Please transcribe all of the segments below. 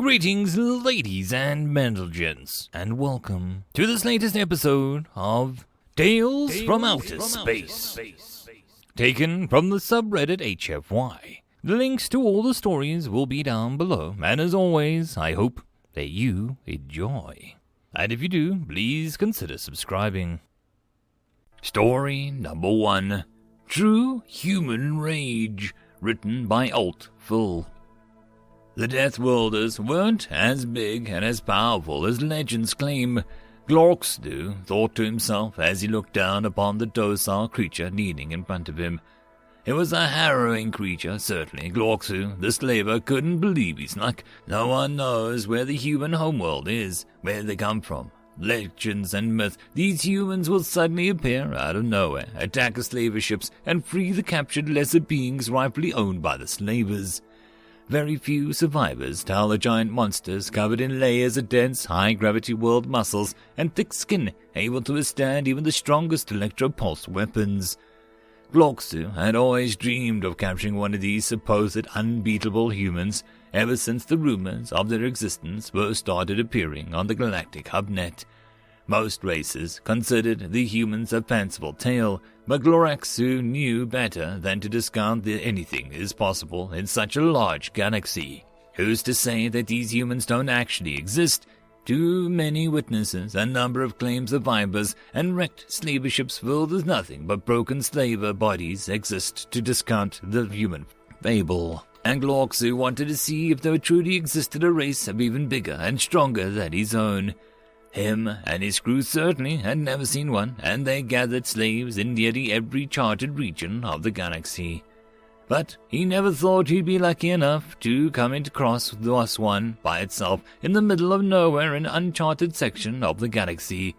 Greetings, ladies and gents, and welcome to this latest episode of Tales from Outer Space, taken from the subreddit HFY. The links to all the stories will be down below, and as always, I hope that you enjoy. And if you do, please consider subscribing. Story number 1, True Human Rage, written by altphil. The Death Worlders weren't as big and as powerful as legends claim. Glorkstu thought to himself as he looked down upon the docile creature kneeling in front of him. It was a harrowing creature, certainly. Glorkstu, the slaver, couldn't believe his luck. No one knows where the human homeworld is, where they come from. Legends and myth, these humans will suddenly appear out of nowhere, attack the slaver ships, and free the captured lesser beings rightfully owned by the slavers. Very few survivors tell the giant monsters covered in layers of dense, high-gravity world muscles and thick skin, able to withstand even the strongest electropulse weapons. Glorkstu had always dreamed of capturing one of these supposed unbeatable humans ever since the rumors of their existence first started appearing on the galactic hubnet. Most races considered the humans a fanciful tale, but Glorkstu knew better than to discount that anything is possible in such a large galaxy. Who's to say that these humans don't actually exist? Too many witnesses, a number of claimed survivors, and wrecked slaver ships filled with nothing but broken slaver bodies exist to discount the human fable. And Glorkstu wanted to see if there truly existed a race of even bigger and stronger than his own. Him and his crew certainly had never seen one, and they gathered slaves in nearly every charted region of the galaxy. But he never thought he'd be lucky enough to come across one by itself in the middle of nowhere in an uncharted section of the galaxy.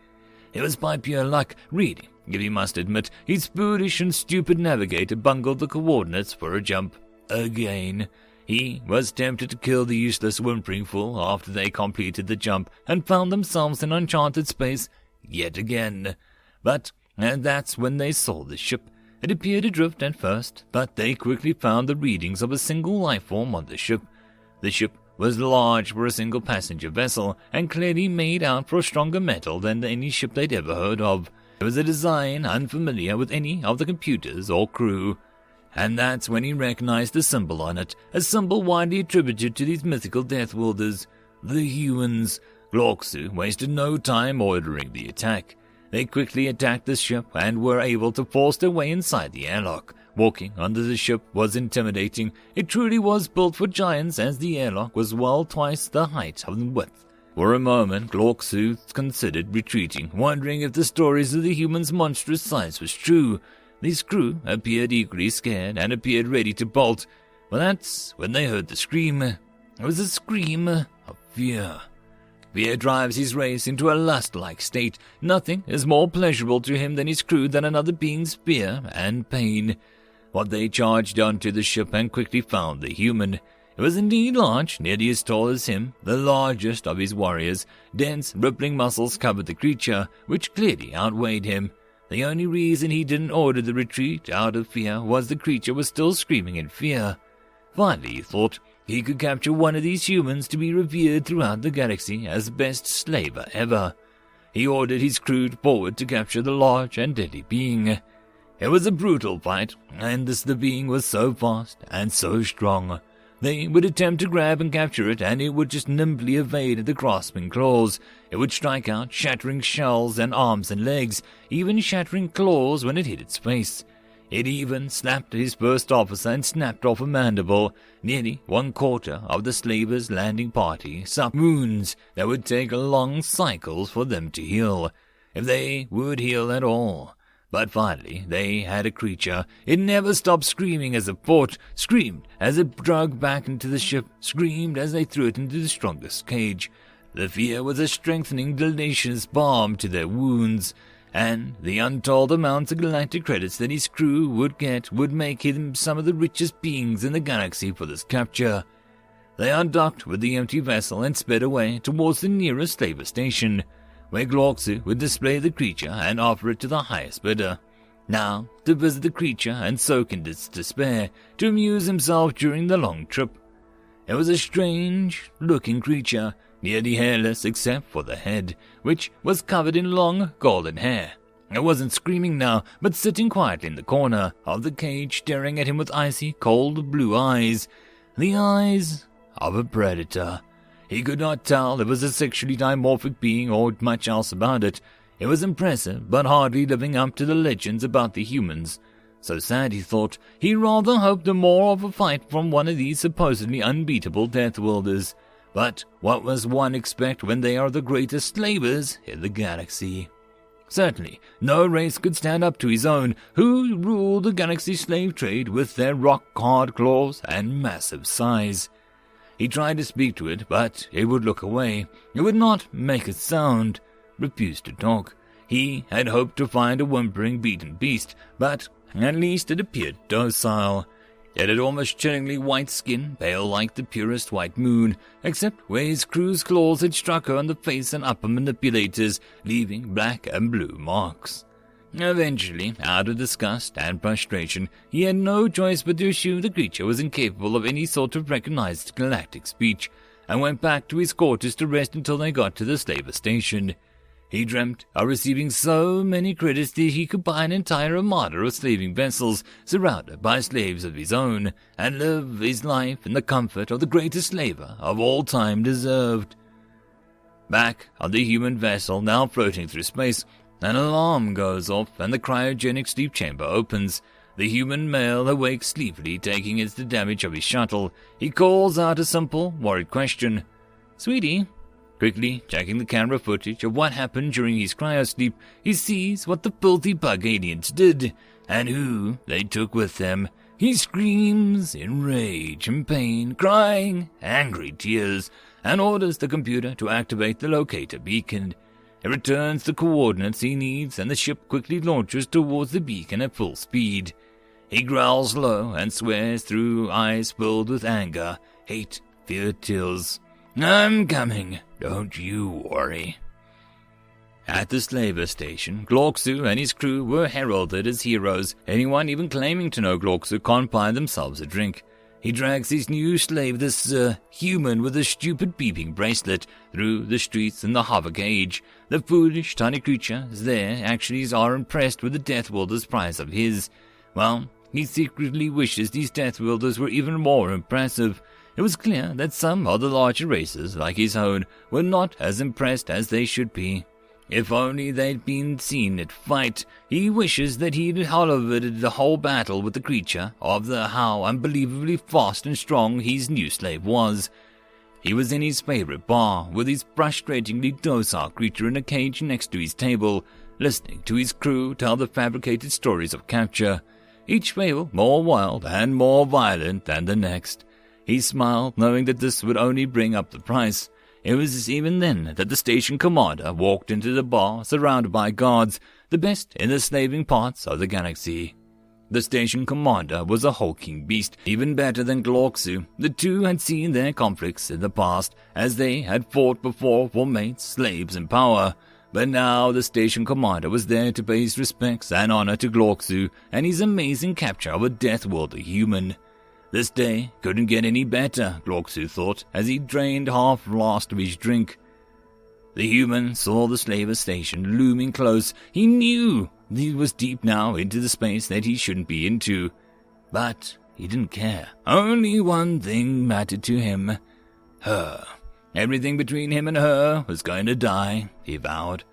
It was by pure luck, really, if he must admit his foolish and stupid navigator bungled the coordinates for a jump. Again. He was tempted to kill the useless whimpering fool after they completed the jump and found themselves in uncharted space yet again. And that's when they saw the ship. It appeared adrift at first, but they quickly found the readings of a single life form on the ship. The ship was large for a single passenger vessel and clearly made out for stronger metal than any ship they'd ever heard of. It was a design unfamiliar with any of the computers or crew. And that's when he recognized the symbol on it, a symbol widely attributed to these mythical Death Worlders, the humans. Glorkstu wasted no time ordering the attack. They quickly attacked the ship and were able to force their way inside the airlock. Walking under the ship was intimidating. It truly was built for giants, as the airlock was well twice the height of the width. For a moment, Glorkstu considered retreating, wondering if the stories of the humans' monstrous size was true. His crew appeared equally scared and appeared ready to bolt. But that's when they heard the scream. It was a scream of fear. Fear drives his race into a lust-like state. Nothing is more pleasurable to him than his crew than another being's fear and pain. What they charged onto the ship and quickly found the human. It was indeed large, nearly as tall as him, the largest of his warriors. Dense, rippling muscles covered the creature, which clearly outweighed him. The only reason he didn't order the retreat out of fear was the creature was still screaming in fear. Finally, he thought he could capture one of these humans to be revered throughout the galaxy as the best slaver ever. He ordered his crew forward to capture the large and deadly being. It was a brutal fight, and the being was so fast and so strong. They would attempt to grab and capture it, and it would just nimbly evade the grasping claws. It would strike out, shattering shells and arms and legs, even shattering claws when it hit its face. It even slapped his first officer and snapped off a mandible. Nearly 1/4 of the slavers' landing party suffered wounds that would take long cycles for them to heal, if they would heal at all. But finally, they had a creature. It never stopped screaming as it fought, screamed as it dug back into the ship, screamed as they threw it into the strongest cage. The fear was a strengthening, delicious balm to their wounds, and the untold amounts of galactic credits that his crew would get would make him some of the richest beings in the galaxy for this capture. They undocked with the empty vessel and sped away towards the nearest slaver station, where Glorkstu would display the creature and offer it to the highest bidder. Now, to visit the creature and soak in its despair, to amuse himself during the long trip. It was a strange-looking creature, nearly hairless except for the head, which was covered in long, golden hair. It wasn't screaming now, but sitting quietly in the corner of the cage, staring at him with icy, cold blue eyes. The eyes of a predator. He could not tell it was a sexually dimorphic being or much else about it. It was impressive, but hardly living up to the legends about the humans. So sad, he thought, he rather hoped for more of a fight from one of these supposedly unbeatable Deathwielders. But what was one expect when they are the greatest slavers in the galaxy? Certainly, no race could stand up to his own, who ruled the galaxy slave trade with their rock-hard claws and massive size. He tried to speak to it, but it would look away. It would not make a sound, refused to talk. He had hoped to find a whimpering, beaten beast, but at least it appeared docile. It had almost chillingly white skin, pale like the purest white moon, except where his crew's claws had struck her on the face and upper manipulators, leaving black and blue marks. Eventually, out of disgust and frustration, he had no choice but to assume the creature was incapable of any sort of recognized galactic speech, and went back to his quarters to rest until they got to the slaver station. He dreamt of receiving so many credits that he could buy an entire armada of slaving vessels surrounded by slaves of his own, and live his life in the comfort of the greatest slaver of all time deserved. Back on the human vessel, now floating through space, an alarm goes off and the cryogenic sleep chamber opens. The human male awakes sleepily, taking in the damage of his shuttle. He calls out a simple, worried question. "Sweetie?" Quickly checking the camera footage of what happened during his cryosleep, he sees what the filthy bug aliens did, and who they took with them. He screams in rage and pain, crying angry tears, and orders the computer to activate the locator beacon. It returns the coordinates he needs, and the ship quickly launches towards the beacon at full speed. He growls low and swears through eyes filled with anger, hate, fear, tears. "I'm coming, don't you worry." At the slaver station, Glorksu and his crew were heralded as heroes. Anyone even claiming to know Glorksu can't buy themselves a drink. He drags his new slave, this human with a stupid beeping bracelet, through the streets in the hover cage. The foolish tiny creatures there actually are impressed with the Deathwielders' prize of his. Well, he secretly wishes these Deathwielders were even more impressive. It was clear that some of the larger races, like his own, were not as impressed as they should be. If only they'd been seen at fight. He wishes that he'd halted the whole battle with the creature of how unbelievably fast and strong his new slave was. He was in his favorite bar, with his frustratingly docile creature in a cage next to his table, listening to his crew tell the fabricated stories of capture, each fable more wild and more violent than the next. He smiled, knowing that this would only bring up the price. It was even then that the station commander walked into the bar, surrounded by guards, the best in the slaving parts of the galaxy. The station commander was a hulking beast, even better than Glorksu. The two had seen their conflicts in the past, as they had fought before for mates, slaves, and power. But now the station commander was there to pay his respects and honor to Glorksu and his amazing capture of a Deathwielder human. This day couldn't get any better, Glorksu thought, as he drained half last of his drink. The human saw the slaver station looming close. He knew he was deep now into the space that he shouldn't be into. But he didn't care. Only one thing mattered to him. Her. Everything between him and her was going to die, he vowed.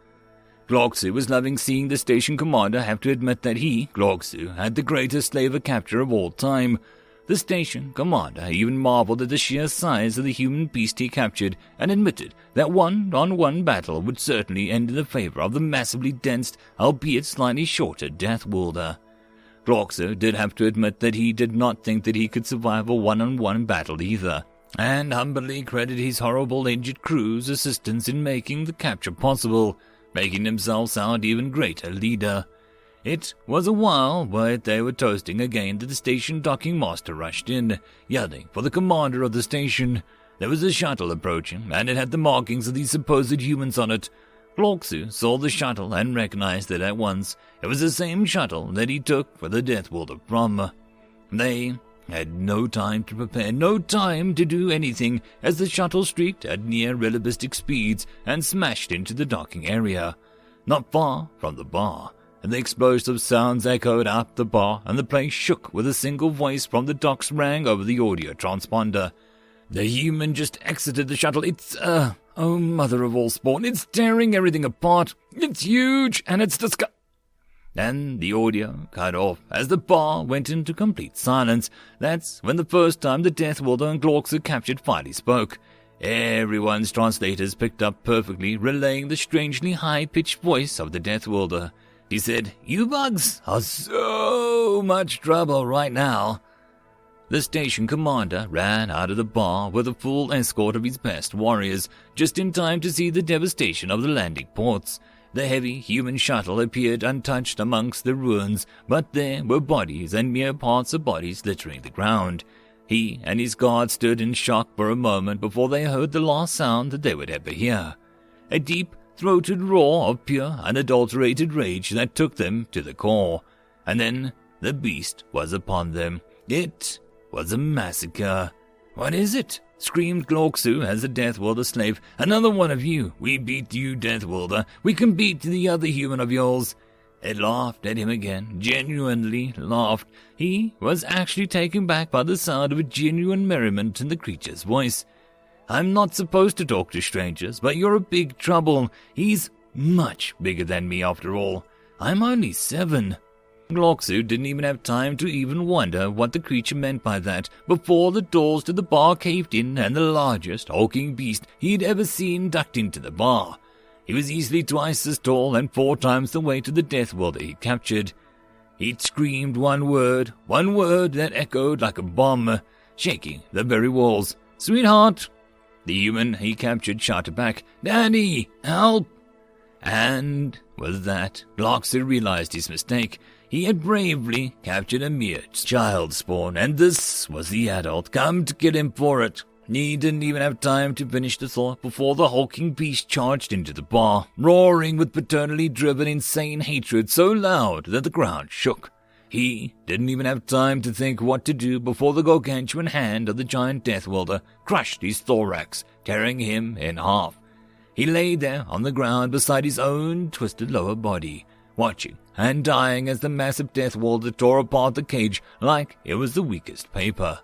Glorksu was loving seeing the station commander have to admit that he, Glorksu, had the greatest slaver capture of all time. The station commander even marveled at the sheer size of the human beast he captured and admitted that one-on-one battle would certainly end in the favor of the massively dense, albeit slightly shorter Deathwielder. Glorksu did have to admit that he did not think that he could survive a one-on-one battle either, and humbly credited his horrible injured crew's assistance in making the capture possible, making themselves sound even greater leader. It was a while while they were toasting again that the station docking master rushed in, yelling for the commander of the station. There was a shuttle approaching, and it had the markings of these supposed humans on it. Glorksu saw the shuttle and recognized it at once. It was the same shuttle that he took for the Deathwielder from. They had no time to prepare, no time to do anything, as the shuttle streaked at near realistic speeds and smashed into the docking area, not far from the bar, and the explosive sounds echoed up the bar, and the place shook with a single voice from the docks rang over the audio transponder. The human just exited the shuttle. It's, oh mother of all spawn, it's tearing everything apart. It's huge, and it's disgusting. Then the audio cut off as the bar went into complete silence. That's when the first time the Death Wielder and Glorksu captured finally spoke. Everyone's translators picked up perfectly, relaying the strangely high-pitched voice of the Death Wielder. He said, "You bugs are so much trouble right now." The station commander ran out of the bar with a full escort of his best warriors, just in time to see the devastation of the landing ports. The heavy human shuttle appeared untouched amongst the ruins, but there were bodies and mere parts of bodies littering the ground. He and his guard stood in shock for a moment before they heard the last sound that they would ever hear. A deep-throated roar of pure, unadulterated rage that took them to the core. And then the beast was upon them. It was a massacre. "What is it?" screamed Glorksu as the Death Wielder slave. "Another one of you. We beat you, Death Wielder. We can beat the other human of yours." It laughed at him again, genuinely laughed. He was actually taken back by the sound of a genuine merriment in the creature's voice. "I'm not supposed to talk to strangers, but you're a big trouble. He's much bigger than me after all. I'm only 7. Glorksu didn't even have time to even wonder what the creature meant by that before the doors to the bar caved in and the largest hulking beast he'd ever seen ducked into the bar. He was easily twice as tall and 4 times the weight of the Death Wielder he captured. He'd screamed one word that echoed like a bomb, shaking the very walls. "Sweetheart!" The human he captured shouted back, "Daddy, help!" And with that, Glorksu realized his mistake. He had bravely captured a mere child spawn, and this was the adult come to kill him for it. He didn't even have time to finish the thought before the hulking beast charged into the bar, roaring with paternally driven insane hatred so loud that the ground shook. He didn't even have time to think what to do before the gargantuan hand of the giant Death Wielder crushed his thorax, tearing him in half. He lay there on the ground beside his own twisted lower body, watching and dying as the massive Death Wielder tore apart the cage like it was the weakest paper.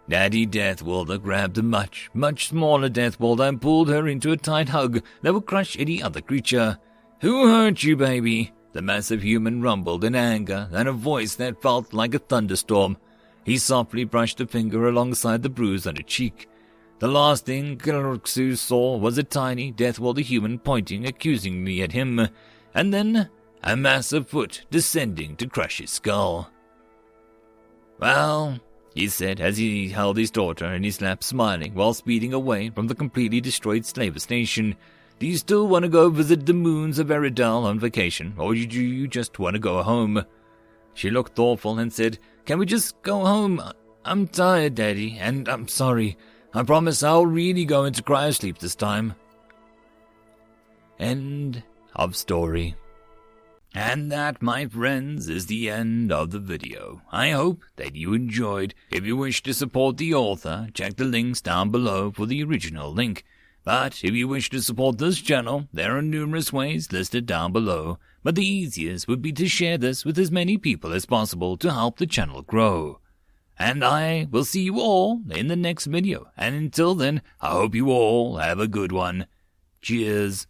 Daddy Death Wielder grabbed a much, much smaller Death Wielder and pulled her into a tight hug that would crush any other creature. "Who hurt you, baby?" The massive human rumbled in anger and a voice that felt like a thunderstorm. He softly brushed a finger alongside the bruise on her cheek. The last thing Glorksu saw was a tiny Death Wielder human pointing accusingly at him, and then a massive foot descending to crush his skull. "Well," he said as he held his daughter in his lap, smiling while speeding away from the completely destroyed Slaver Station, "do you still want to go visit the moons of Eridel on vacation, or do you just want to go home?" She looked thoughtful and said, "Can we just go home? I'm tired, Daddy, and I'm sorry. I promise I'll really go into cryosleep this time." End of story. And that, my friends, is the end of the video. I hope that you enjoyed. If you wish to support the author, check the links down below for the original link. But if you wish to support this channel, there are numerous ways listed down below. But the easiest would be to share this with as many people as possible to help the channel grow. And I will see you all in the next video. And until then, I hope you all have a good one. Cheers.